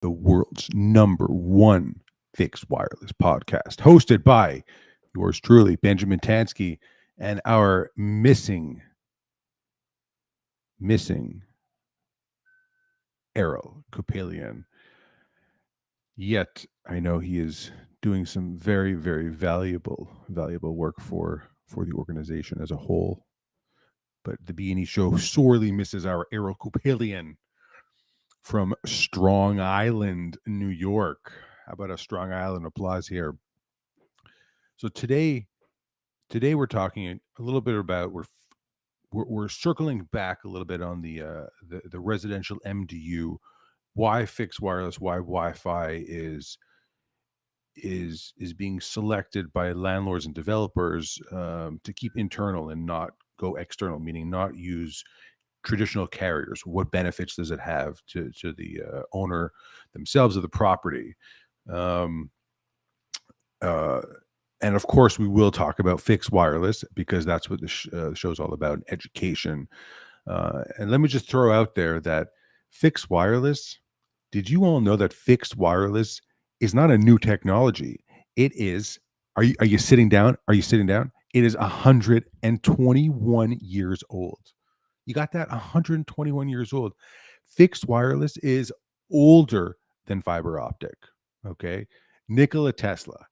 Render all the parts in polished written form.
the world's number one fixed wireless podcast, hosted by yours truly, Benjamin Tansky, and our missing Errol Kupelian. Yet I know he is doing some very, very valuable work for the organization as a whole. But the B&E show sorely misses our Errol Kupelian from Strong Island, New York. How about a Strong Island applause here? So today we're talking a little bit about we're circling back a little bit on the residential MDU, why fixed wireless, why Wi-Fi is being selected by landlords and developers to keep internal and not go external, meaning not use traditional carriers. What benefits does it have to the owner themselves of the property? Um, uh, and of course, we will talk about fixed wireless because that's what the show's all about, education. And let me just throw out there that fixed wireless, did you all know that fixed wireless is not a new technology? It is, are you sitting down? Are you sitting down? It is 121 years old. You got that? 121 years old. Fixed wireless is older than fiber optic. Okay. Nikola Tesla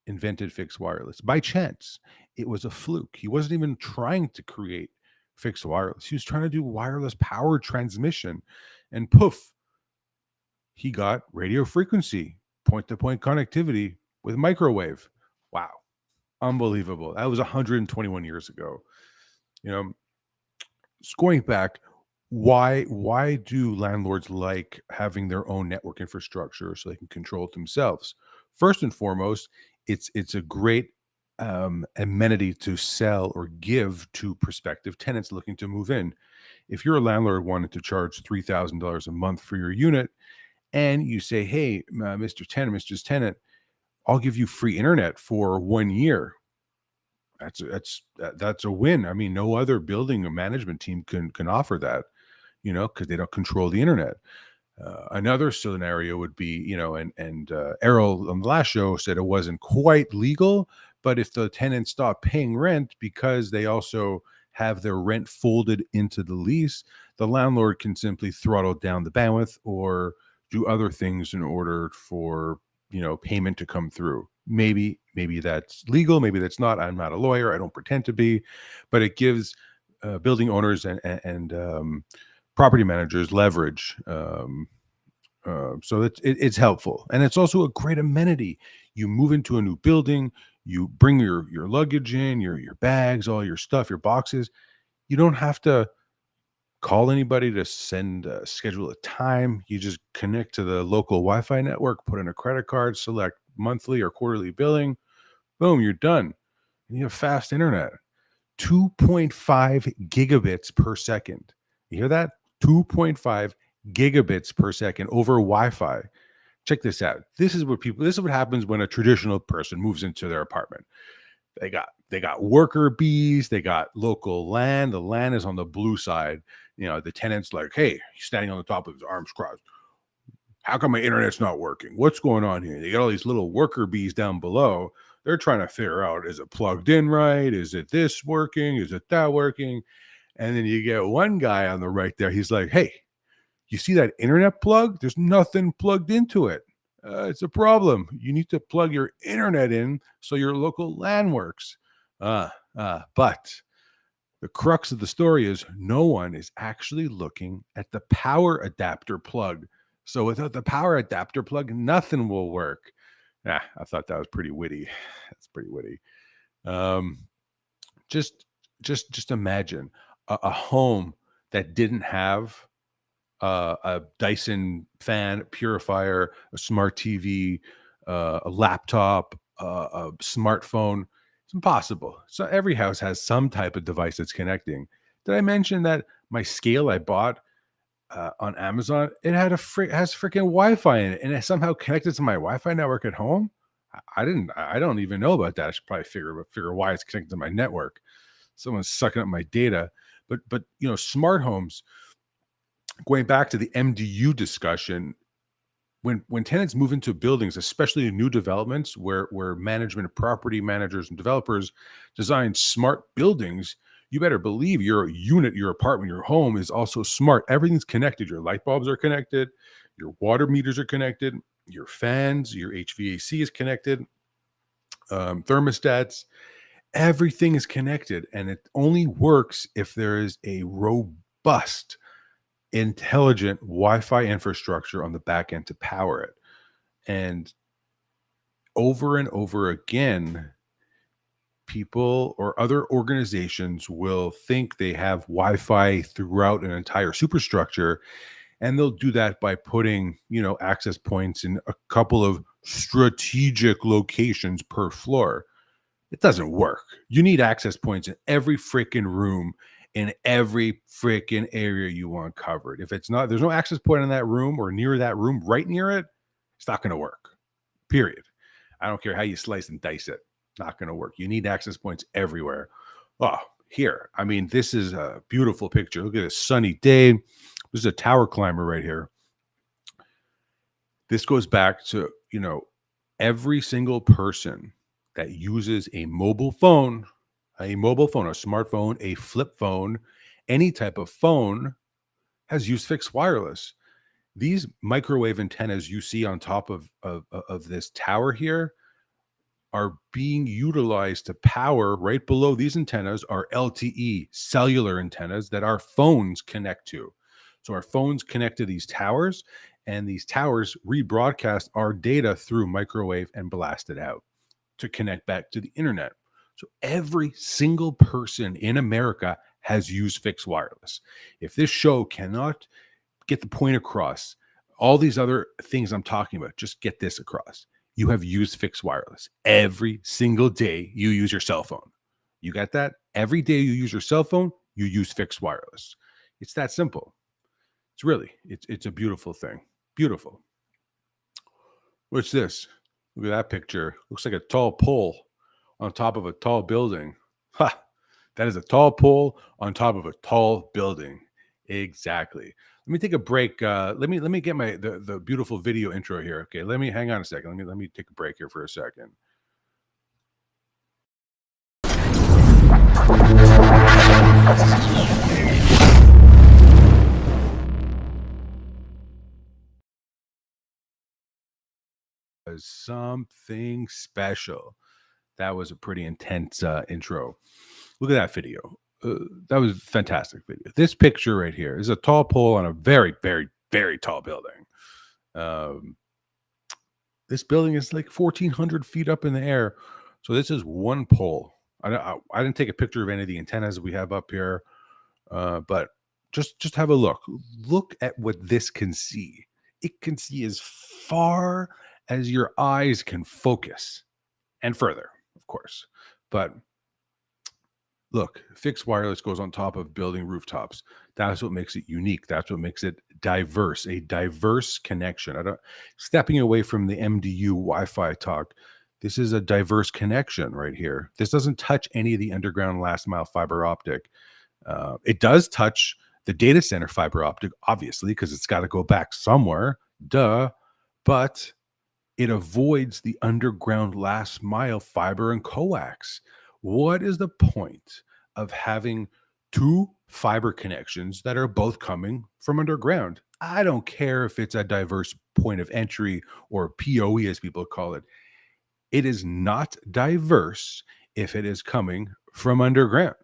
invented fixed wireless by chance. It was a fluke. He wasn't even trying to create fixed wireless. He was trying to do wireless power transmission. And poof, he got radio frequency, point to point connectivity with microwave. Wow. Unbelievable. That was 121 years ago. You know, going back, why do landlords like having their own network infrastructure so they can control it themselves? First and foremost, it's a great amenity to sell or give to prospective tenants looking to move in. If you're a landlord wanting to charge $3,000 a month for your unit, and you say, "Hey, Mr. Tenant, Mrs. Tenant, I'll give you free internet for 1 year." That's a win. I mean, no other building or management team can offer that, because they don't control the internet. Another scenario would be, and Errol on the last show said it wasn't quite legal, but if the tenants stop paying rent because they also have their rent folded into the lease, the landlord can simply throttle down the bandwidth or do other things in order for payment to come through. Maybe that's legal, maybe that's not. I'm not a lawyer, I don't pretend to be, but it gives building owners and property managers leverage. So it's helpful, and it's also a great amenity. You move into a new building, you bring your luggage in, your bags, all your stuff, your boxes. You don't have to call anybody to schedule a time. You just connect to the local Wi-Fi network, put in a credit card, select monthly or quarterly billing. Boom, you're done, and you have fast internet. 2.5 gigabits per second. You hear that? 2.5 gigabits per second over Wi-Fi. Check this out. This is what happens when a traditional person moves into their apartment. They got worker bees, they got local land. The land is on the blue side. The tenant's like, "Hey," he's standing on the top with his arms crossed. "How come my internet's not working? What's going on here?" They got all these little worker bees down below. They're trying to figure out, is it plugged in right? Is it this working? Is it that working? And then you get one guy on the right there. He's like, "Hey, you see that internet plug? There's nothing plugged into it. It's a problem. You need to plug your internet in so your local LAN works." But the crux of the story is no one is actually looking at the power adapter plug. So without the power adapter plug, nothing will work. I thought that was pretty witty. That's pretty witty. Um, just imagine a home that didn't have a Dyson fan purifier, a smart TV, a laptop, a smartphone. It's impossible. So every house has some type of device that's connecting. Did I mention that my scale I bought on Amazon, it had has freaking Wi-Fi in it, and it somehow connected to my Wi-Fi network at home? I didn't. I don't even know about that. I should probably figure why it's connected to my network. Someone's sucking up my data. But smart homes, Going back to the MDU discussion, when tenants move into buildings, especially in new developments where management, property managers, and developers design smart buildings, you better believe your unit, your apartment, your home is also smart. Everything's connected. Your light bulbs are connected, your water meters are connected, your fans, your HVAC is connected, thermostats. Everything is connected, and it only works if there is a robust, intelligent Wi-Fi infrastructure on the back end to power it. And over and over again, people or other organizations will think they have Wi-Fi throughout an entire superstructure, and they'll do that by putting, access points in a couple of strategic locations per floor. It doesn't work. You need access points in every freaking room, in every freaking area you want covered. If it's not, there's no access point in that room or near that room, right near it, it's not going to work. Period. I don't care how you slice and dice it. Not going to work. You need access points everywhere. Oh, here. I mean, this is a beautiful picture. Look at this sunny day. This is a tower climber right here. This goes back to, every single person that uses a mobile phone, a smartphone, a flip phone, any type of phone has used fixed wireless. These microwave antennas you see on top of this tower here are being utilized to power. Right below these antennas are LTE cellular antennas that our phones connect to. So our phones connect to these towers, and these towers rebroadcast our data through microwave and blast it out to connect back to the internet. So every single person in America has used fixed wireless. If this show cannot get the point across, all these other things I'm talking about, just get this across. You have used fixed wireless. Every single day you use your cell phone. You got that? Every day you use your cell phone, you use fixed wireless. It's that simple. It's a beautiful thing. Beautiful. What's this? Look at that picture. Looks like a tall pole on top of a tall building. Ha! That is a tall pole on top of a tall building. Exactly. Let me take a break. Let me get the beautiful video intro here. Okay, let me hang on a second. Let me take a break here for a second. Was something special. That was a pretty intense intro. Look at that video. That was a fantastic video. This picture right here is a tall pole on a very, very, very tall building. This building is like 1,400 feet up in the air. So this is one pole. I didn't take a picture of any of the antennas we have up here, but just have a look. Look at what this can see. It can see as far as your eyes can focus, and further, of course. But look, fixed wireless goes on top of building rooftops. That's what makes it unique. That's what makes it diverse, a diverse connection. Stepping away from the MDU Wi-Fi talk, this is a diverse connection right here. This doesn't touch any of the underground last mile fiber optic. It does touch the data center fiber optic, obviously, because it's got to go back somewhere. Duh. But it avoids the underground last mile fiber and coax. What is the point of having two fiber connections that are both coming from underground? I don't care if it's a diverse point of entry or POE, as people call it. It is not diverse if it is coming from underground.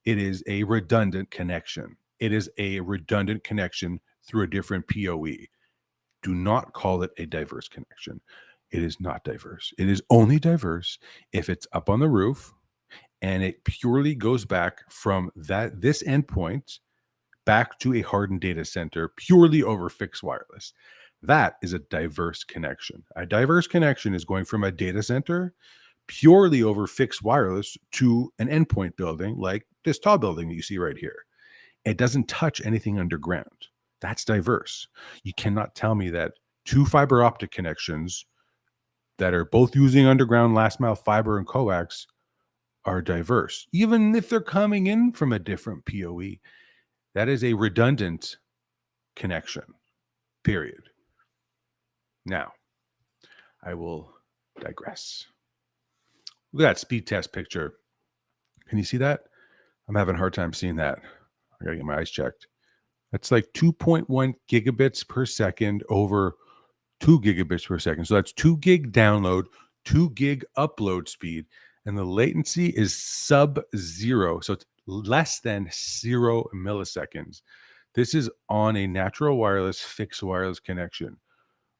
It is a redundant connection. It is a redundant connection through a different POE. Do not call it a diverse connection. It is not diverse. It is only diverse if it's up on the roof and it purely goes back from this endpoint back to a hardened data center purely over fixed wireless. That is a diverse connection. A diverse connection is going from a data center purely over fixed wireless to an endpoint building like this tall building that you see right here. It doesn't touch anything underground. That's diverse. You cannot tell me that two fiber optic connections that are both using underground last mile fiber and coax are diverse, even if they're coming in from a different POE. That is a redundant connection, period. Now, I will digress. Look at that speed test picture. Can you see that? I'm having a hard time seeing that. I gotta get my eyes checked. That's like 2.1 gigabits per second over 2 gigabits per second. So that's 2 gig download, 2 gig upload speed, and the latency is sub zero. So it's less than 0 milliseconds. This is on a natural wireless fixed wireless connection.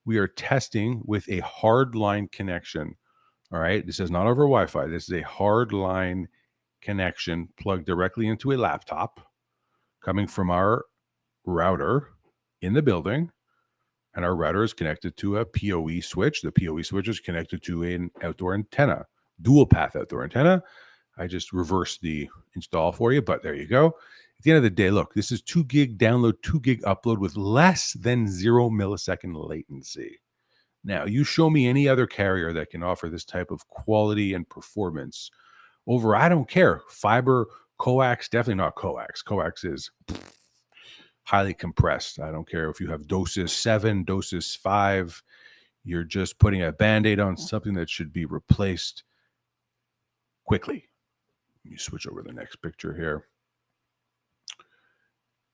We are testing with a hard line connection. All right. This is not over Wi Fi. This is a hard line connection plugged directly into a laptop coming from our router in the building. And our router is connected to a PoE switch. The PoE switch is connected to an outdoor antenna, dual path outdoor antenna. I just reversed the install for you, but there you go. At the end of the day, look, this is 2 gig download, 2 gig upload with less than 0 millisecond latency. Now, you show me any other carrier that can offer this type of quality and performance over, I don't care, fiber, coax, definitely not coax. Coax is highly compressed. I don't care if you have doses 7, doses 5. You're just putting a Band-Aid on something that should be replaced quickly. Let me switch over to the next picture here.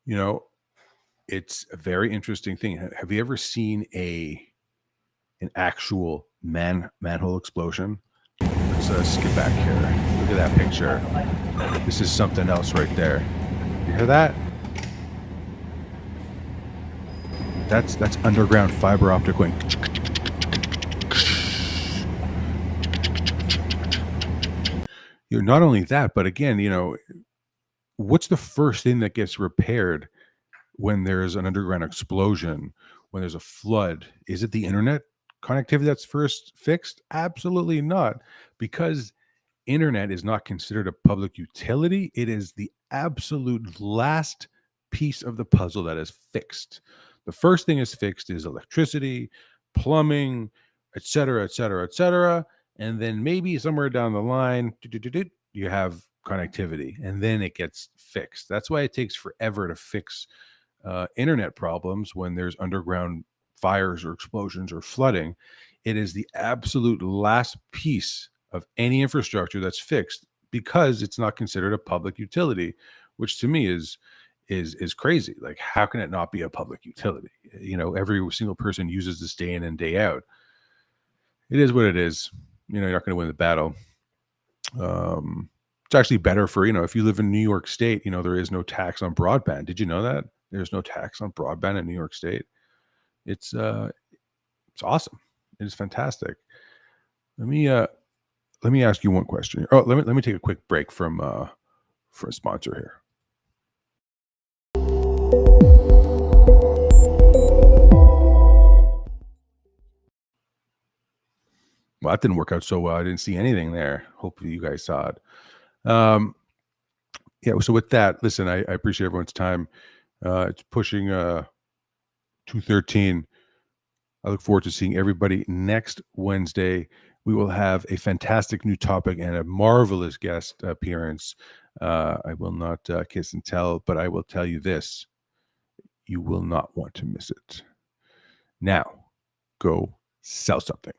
You know, it's a very interesting thing. Have you ever seen an actual manhole explosion? Let's skip back here. Look at that picture. This is something else right there. You hear that? That's underground fiber optic going. You know, not only that, but again, you know, what's the first thing that gets repaired when there's an underground explosion, when there's a flood? Is it the internet connectivity that's first fixed? Absolutely not, because internet is not considered a public utility. It is the absolute last piece of the puzzle that is fixed. The first thing is fixed is electricity, plumbing, et cetera, et cetera, et cetera. And then maybe somewhere down the line, you have connectivity, and then it gets fixed. That's why it takes forever to fix internet problems when there's underground fires or explosions or flooding. It is the absolute last piece of any infrastructure that's fixed because it's not considered a public utility, which to me is crazy. Like, how can it not be a public utility? You know, every single person uses this day in and day out. It is what it is. You know, you're not going to win the battle. It's actually better for, you know, if you live in New York State, you know, there is no tax on broadband. Did you know that? There's no tax on broadband in New York State. It's awesome. It is fantastic. Let me ask you one question. Oh, let me take a quick break from for a sponsor here. Well, that didn't work out so well. I didn't see anything there. Hopefully you guys saw it. Yeah, so with that, listen, I appreciate everyone's time. It's pushing 2:13. I look forward to seeing everybody next Wednesday. We will have a fantastic new topic and a marvelous guest appearance. I will not kiss and tell, but I will tell you this. You will not want to miss it. Now, go sell something.